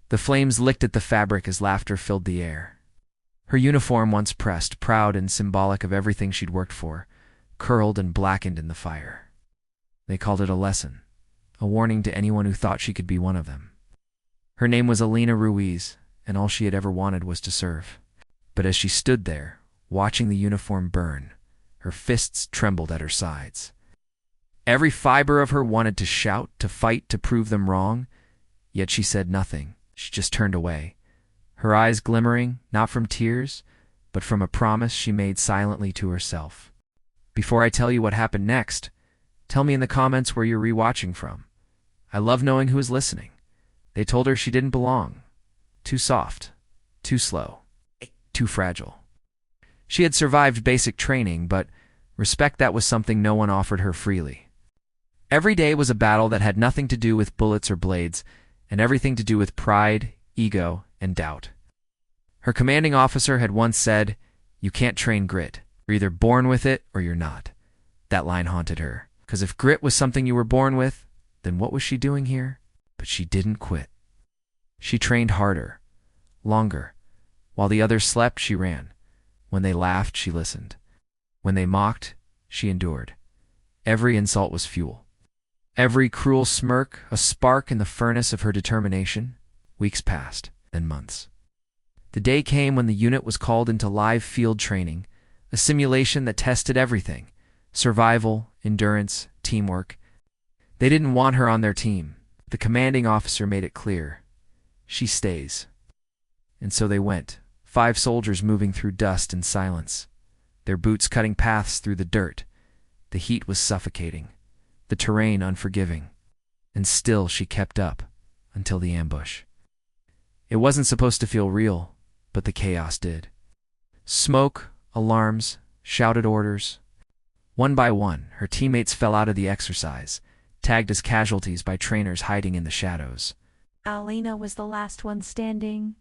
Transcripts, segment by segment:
The flames licked at the fabric as laughter filled the air. Her uniform, once pressed, proud and symbolic of everything she'd worked for, curled and blackened in the fire. They called it a lesson, a warning to anyone who thought she could be one of them. Her name was Elena Ruiz, and all she had ever wanted was to serve. But as she stood there, watching the uniform burn, her fists trembled at her sides. Every fiber of her wanted to shout, to fight, to prove them wrong, yet she said nothing. She just turned away, her eyes glimmering, not from tears, but from a promise she made silently to herself. Before I tell you what happened next, tell me in the comments where you're rewatching from. I love knowing who is listening. They told her she didn't belong. Too soft, too slow, too fragile. She had survived basic training, but respect, that was something no one offered her freely. Every day was a battle that had nothing to do with bullets or blades, and everything to do with pride, ego, and doubt. Her commanding officer had once said, "You can't train grit. You're either born with it or you're not." That line haunted her, because if grit was something you were born with, then what was she doing here? But she didn't quit. She trained harder, longer. While the others slept, she ran. When they laughed, she listened. When they mocked, she endured. Every insult was fuel. Every cruel smirk, a spark in the furnace of her determination. Weeks passed, then months. The day came when the unit was called into live field training, a simulation that tested everything: survival, endurance, teamwork. They didn't want her on their team. The commanding officer made it clear. She stays. And so they went, 5 soldiers moving through dust and silence, their boots cutting paths through the dirt. The heat was suffocating, the terrain unforgiving, and still she kept up until the ambush. It wasn't supposed to feel real, but the chaos did. Smoke, alarms, shouted orders. One by one, her teammates fell out of the exercise, tagged as casualties by trainers hiding in the shadows. Elena was the last one standing.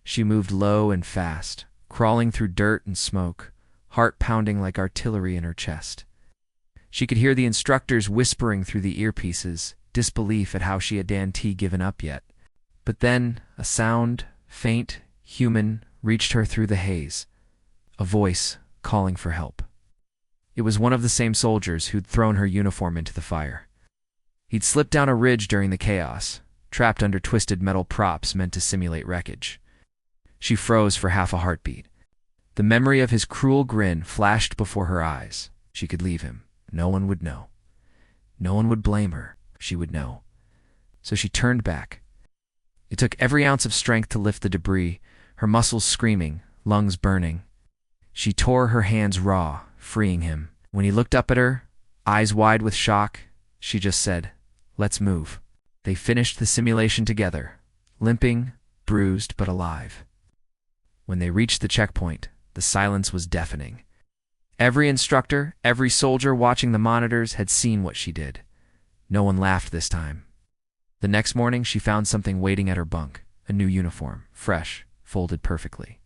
She moved low and fast, crawling through dirt and smoke, heart pounding like artillery in her chest. She could hear the instructors whispering through the earpieces, disbelief at how she hadn't given up yet. But then a sound, faint, human, reached her through the haze. A voice calling for help. It was one of the same soldiers who'd thrown her uniform into the fire. He'd slipped down a ridge during the chaos, trapped under twisted metal props meant to simulate wreckage. She froze for half a heartbeat. The memory of his cruel grin flashed before her eyes. She could leave him. No one would know. No one would blame her. She would know. So she turned back. It took every ounce of strength to lift the debris, her muscles screaming, lungs burning. She tore her hands raw, freeing him. When he looked up at her, eyes wide with shock, she just said, "Let's move." They finished the simulation together, limping, bruised, but alive. When they reached the checkpoint, the silence was deafening. Every instructor, every soldier watching the monitors had seen what she did. No one laughed this time. The next morning, she found something waiting at her bunk, a new uniform, fresh, folded perfectly.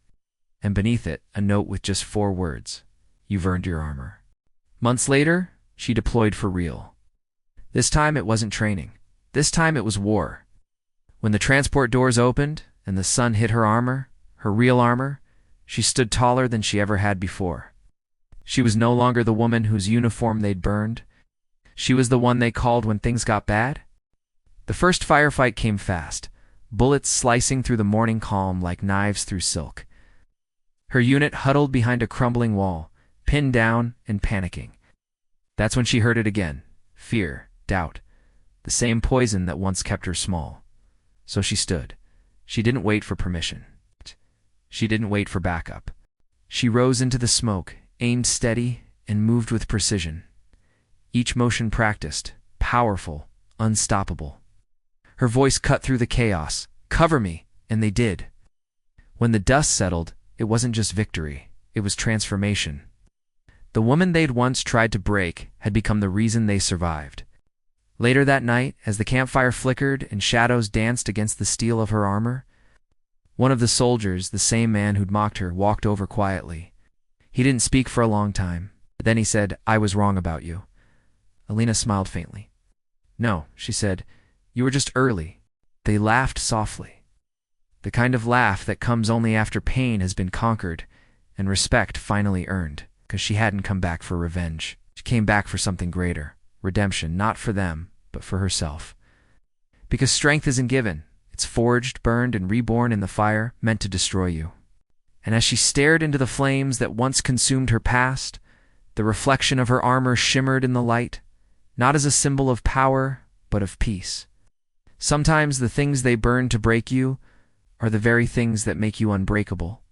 And beneath it, a note with just 4 words: "You've earned your armor." Months later, she deployed for real. This time it wasn't training. This time it was war. When the transport doors opened and the sun hit her armor, her real armor, she stood taller than she ever had before. She was no longer the woman whose uniform they'd burned. She was the one they called when things got bad. The first firefight came fast, bullets slicing through the morning calm like knives through silk. Her unit huddled behind a crumbling wall, pinned down and panicking. That's when she heard it again: fear, doubt, the same poison that once kept her small. So she stood. She didn't wait for permission. She didn't wait for backup. She rose into the smoke, aimed steady, and moved with precision. Each motion practiced, powerful, unstoppable. Her voice cut through the chaos. "Cover me!" And they did. When the dust settled, it wasn't just victory, it was transformation. The woman they'd once tried to break had become the reason they survived. Later that night, as the campfire flickered and shadows danced against the steel of her armor, one of the soldiers, the same man who'd mocked her, walked over quietly. He didn't speak for a long time. Then he said, "I was wrong about you." Elena smiled faintly. "No," she said, "you were just early." They laughed softly, The kind of laugh that comes only after pain has been conquered and respect finally earned, because she hadn't come back for revenge. She came back for something greater, redemption, not for them, but for herself. Because strength isn't given. It's forged, burned, and reborn in the fire meant to destroy you. And as she stared into the flames that once consumed her past, the reflection of her armor shimmered in the light, not as a symbol of power, but of peace. Sometimes the things they burn to break you are the very things that make you unbreakable.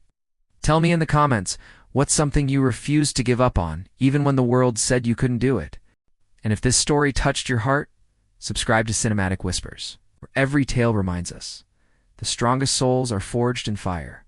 Tell me in the comments, what's something you refused to give up on, even when the world said you couldn't do it? And if this story touched your heart, subscribe to Cinematic Whispers, where every tale reminds us the strongest souls are forged in fire.